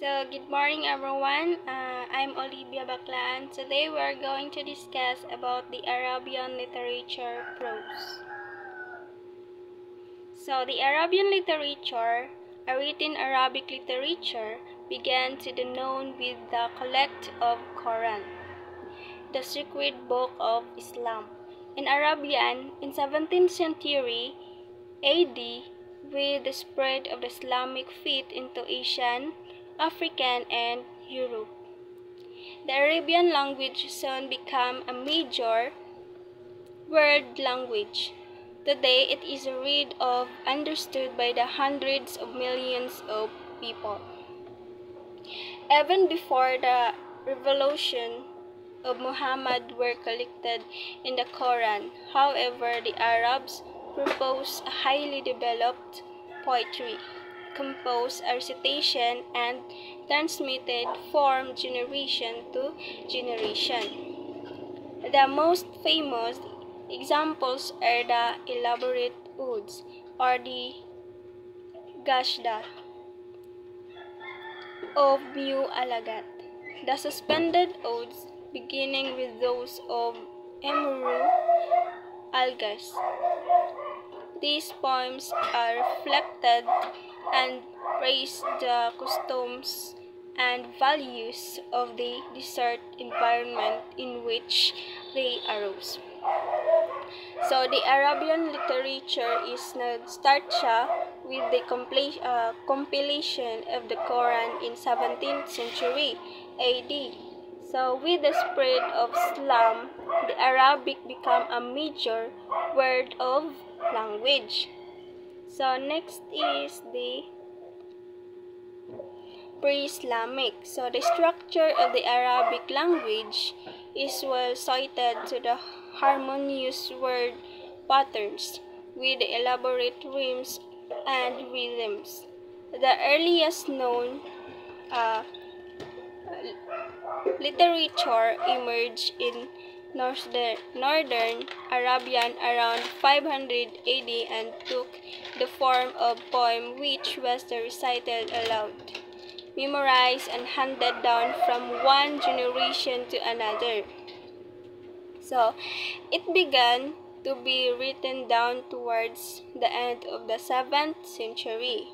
So, good morning everyone. I'm Olivia Baclan. Today we are going to discuss about the Arabian literature prose. So, the Arabian literature, a written Arabic literature, began to be known with the collect of Quran, the sacred book of Islam. In Arabian, in 17th century AD, with the spread of the Islamic faith into Asian, African, and Europe, the Arabian language soon became a major world language. Today, it is read of, understood by the hundreds of millions of people. Even before the revelation of Muhammad were collected in the Quran, however, the Arabs proposed a highly developed poetry, composed a recitation, and transmitted from generation to generation. The most famous examples are the elaborate odes, or the Gashda, of Mu Alagat, the suspended odes, beginning with those of Emru Algas. These poems are reflected and praise the customs and values of the desert environment in which they arose. So the Arabian literature is started with the compilation of the Quran in 17th century AD. So with the spread of Islam, the Arabic became a major word of language. So next is the pre-Islamic. So the structure of the Arabic language is well suited to the harmonious word patterns with elaborate rhymes and rhythms. The earliest known literature emerged in northern Arabian around 500 AD and took the form of poem which was recited aloud, memorized, and handed down from one generation to another. So, it began to be written down towards the end of the 7th century.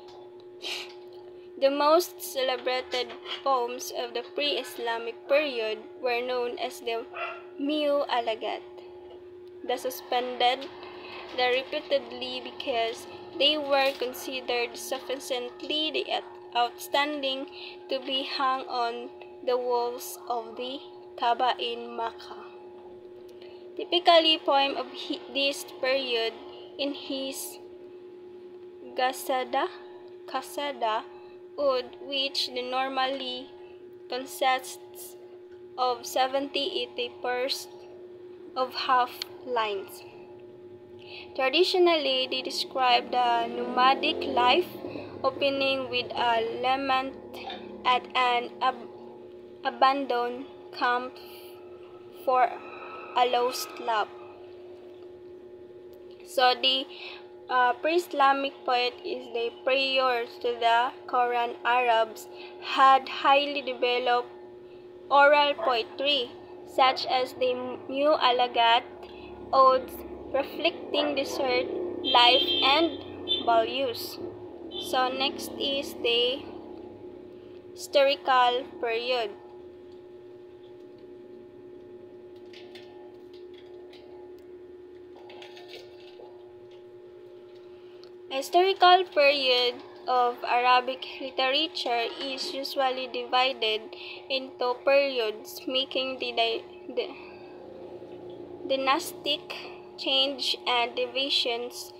The most celebrated poems of the pre-Islamic period were known as the Mu Alagat, the suspended, the repeatedly, because they were considered sufficiently outstanding to be hung on the walls of the Kaaba in Makkah. Typically, poem of this period in his Qasada ode, which normally consists of 70-80 pairs of half lines. Traditionally, they describe the nomadic life, opening with a lament at an abandoned camp for a lost love. So the pre-Islamic poet is the prior to the Quran. Arabs had highly developed oral poetry, such as the Mu Alagat odes reflecting desert life and values. So next is the historical period. A historical period of Arabic literature is usually divided into periods, making the dynastic change and divisions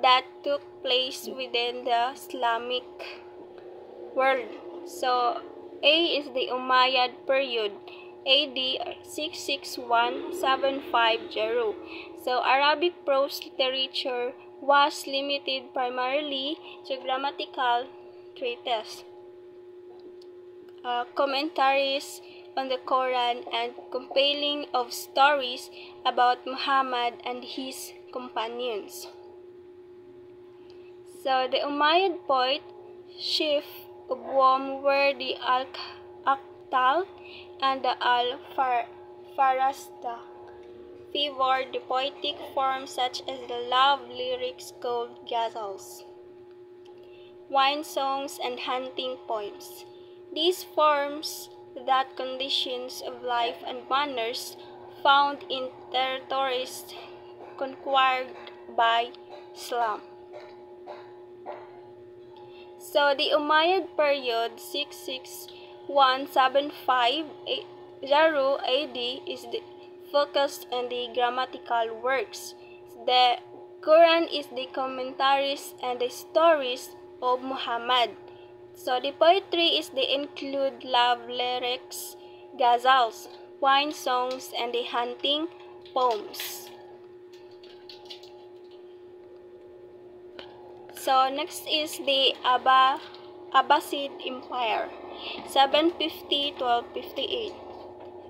that took place within the Islamic world. So, A is the Umayyad period, AD 661-750. So, Arabic prose literature was limited primarily to grammatical treatises, commentaries on the Quran, and compiling of stories about Muhammad and his companions. So the Umayyad poet Sheikh of whom were the Al-Aqtal and the Al-Farasta, favored the poetic forms such as the love lyrics called ghazals, wine songs, and hunting poems. These forms that conditions of life and manners found in territories conquered by Islam. So the Umayyad period 661-750 AD is focused on the grammatical works. The Quran is the commentaries and the stories of Muhammad. So the poetry is the include love lyrics, ghazals, wine songs, and the hunting poems. So next is the Abbasid Empire, 750-1258.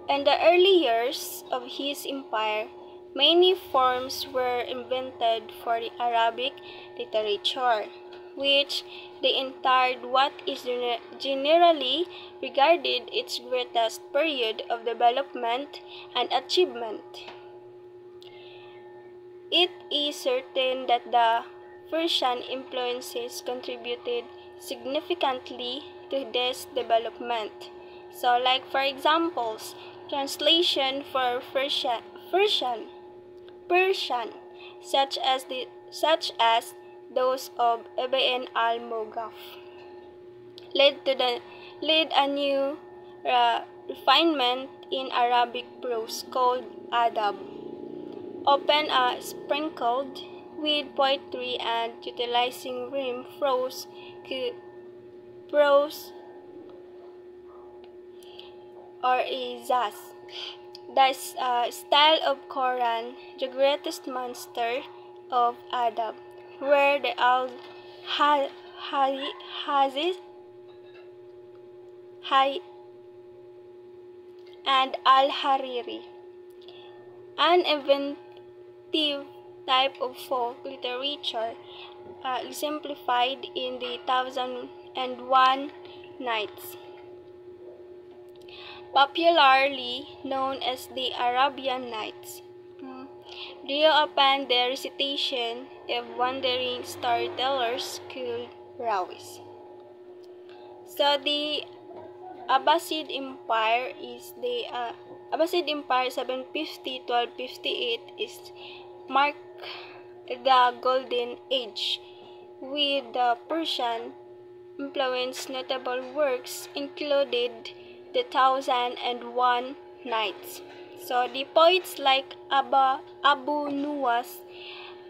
In the early years of his empire, many forms were invented for the Arabic literature, which they entered what is generally regarded its greatest period of development and achievement. It is certain that the Persian influences contributed significantly to this development. So, like for examples, translation for Persian, such as those of Ibn al-Mughaf, led a new refinement in Arabic prose called adab, often sprinkled with poetry and utilizing rhyme, prose, or izaz. The style of Quran, the greatest master of adab, were the Al-Haziz and Al-Hariri, an inventive type of folk literature exemplified in the 1001 Nights, popularly known as the Arabian Nights, drew upon the recitation of wandering storytellers called rawis. So the Abbasid Empire 750-1258 is marked the Golden Age, with the Persian influence. Notable works included the 1001 Nights. So the poets like Abu Nuwas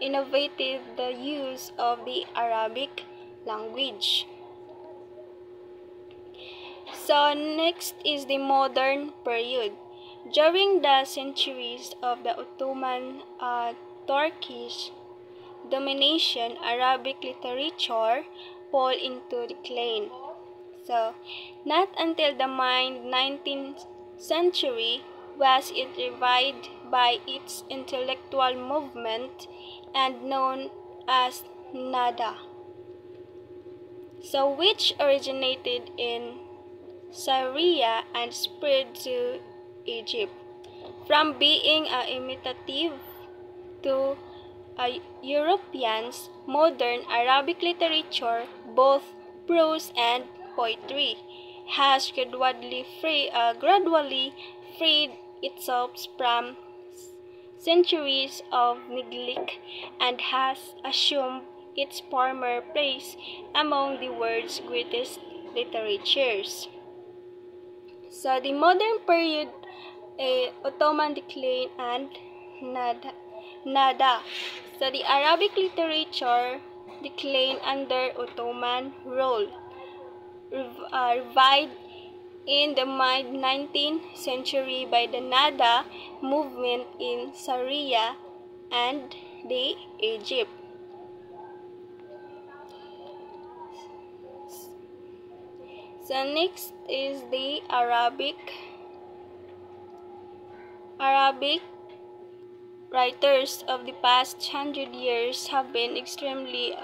innovated the use of the Arabic language. So next is the modern period. During the centuries of the Ottoman Turkish domination, Arabic literature fell into decline. So, not until the mid-19th century was it revived by its intellectual movement and known as Nada, so which originated in Syria and spread to Egypt. From being imitative to Europeans, modern Arabic literature, both prose and poetry, has gradually freed itself from centuries of neglect and has assumed its former place among the world's greatest literatures. So the modern period, Ottoman decline and Nada. So the Arabic literature declined under Ottoman rule, revived in the mid-19th century by the Nada movement in Syria and the Egypt. So next is the Arabic writers of the past 100 years have been extremely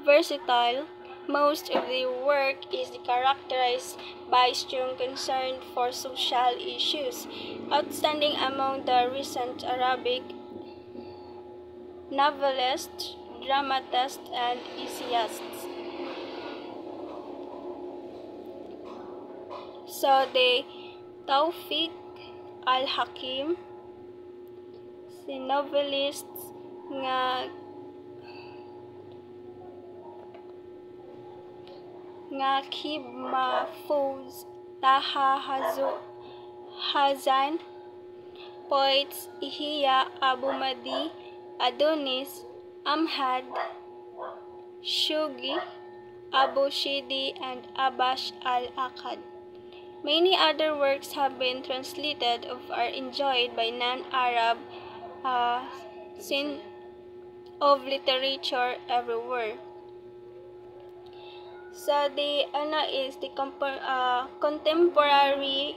versatile Most of the work is characterized by strong concern for social issues. Outstanding among the recent Arabic novelists, dramatists, and essayists. So the Tawfiq al-Hakim, si novelist nga Kib Mahfouz Taha Hazan, poets Ihya Abu Madi, Adonis Amhad, Shugi, Abu Shidi, and Abash al-Aqad. Many other works have been translated or are enjoyed by non-Arab scene of literature everywhere. So the contemporary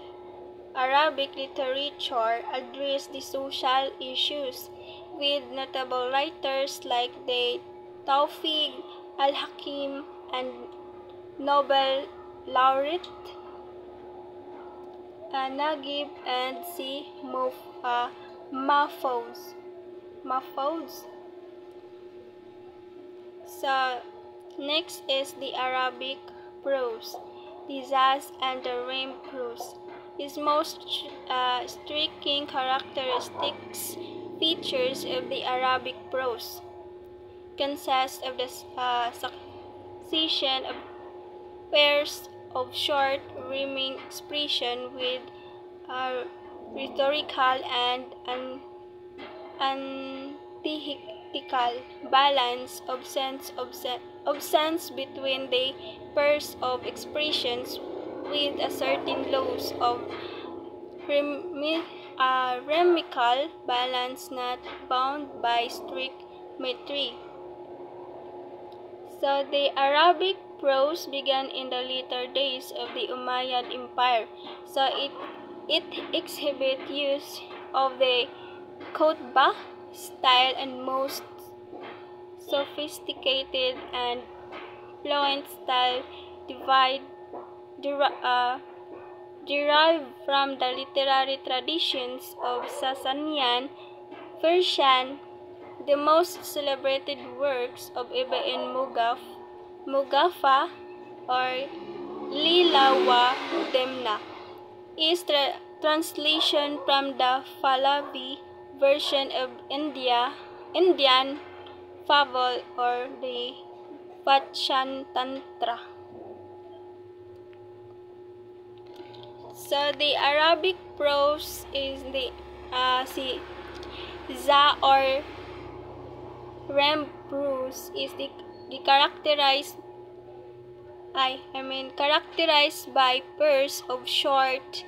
Arabic literature address the social issues with notable writers like the Tawfiq al-Hakim and Nobel laureate Naguib and C. Mahfouz. So next is the Arabic prose. The Hijaz and the Rim prose. Its most striking characteristics features of the Arabic prose consist of the succession of pairs of short rhyming expression with rhetorical and antithetical balance of sense between the pairs of expressions with a certain loss of rhythmical balance not bound by strict metry. So the Arabic prose began in the later days of the Umayyad Empire. So it exhibits use of the khutbah style and most sophisticated and fluent style derived from the literary traditions of Sasanian, Persian. The most celebrated works of Ibn Mughaffa or Lila wa Demna is translation from the Pahlavi version of Indian fable or the Vatshantantra. So the Arabic prose is the Za or Rem prose is characterized by pairs of short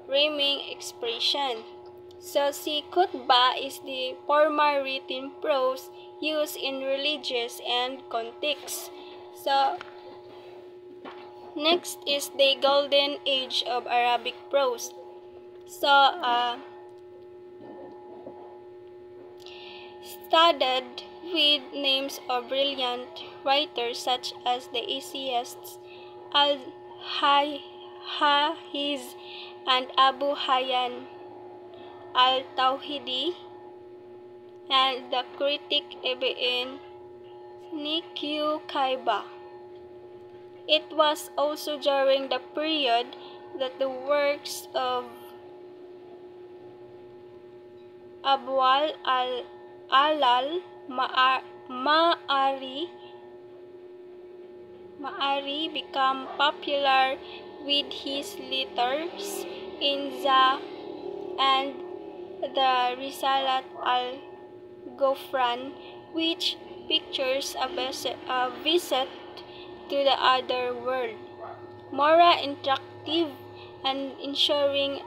rhyming expression. So si khutbah is the formal written prose used in religious and context. So next is the golden age of Arabic prose. So studded with names of brilliant writers such as the essayists Al-Hafiz and Abu Hayyan Al-Tawhidi and the critic Ibn Qutayba. It was also during the period that the works of Abwal al-Alal Ma'ari become popular with his letters in Za and the Risalat al-Ghufran, which pictures a visit to the other world. More interactive and ensuring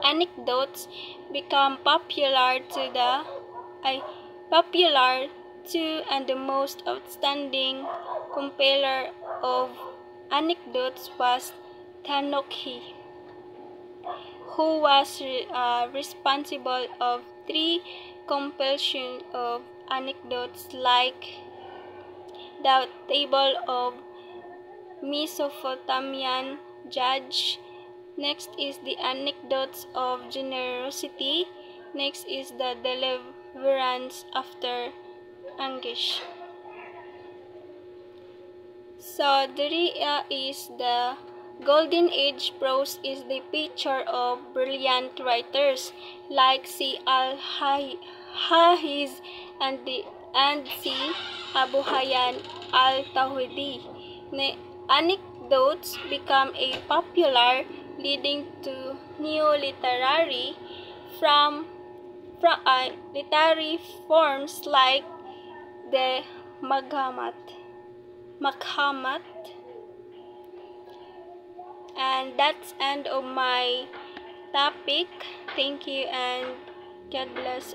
anecdotes become popular and the most outstanding compiler of anecdotes was Tanukhi, who was responsible of 3 compilations of anecdotes like The Table of Mesopotamian Judge. Next is the Anecdotes of Generosity. Next is the Deliverance after Anguish. So there is the Golden Age prose is the picture of brilliant writers like C. Al-Hafiz and C. Abu Hayyan al-Tawhidi. Anecdotes become a popular, leading to new literary literary forms like the Maghamat. And that's end of my topic. Thank you and God bless.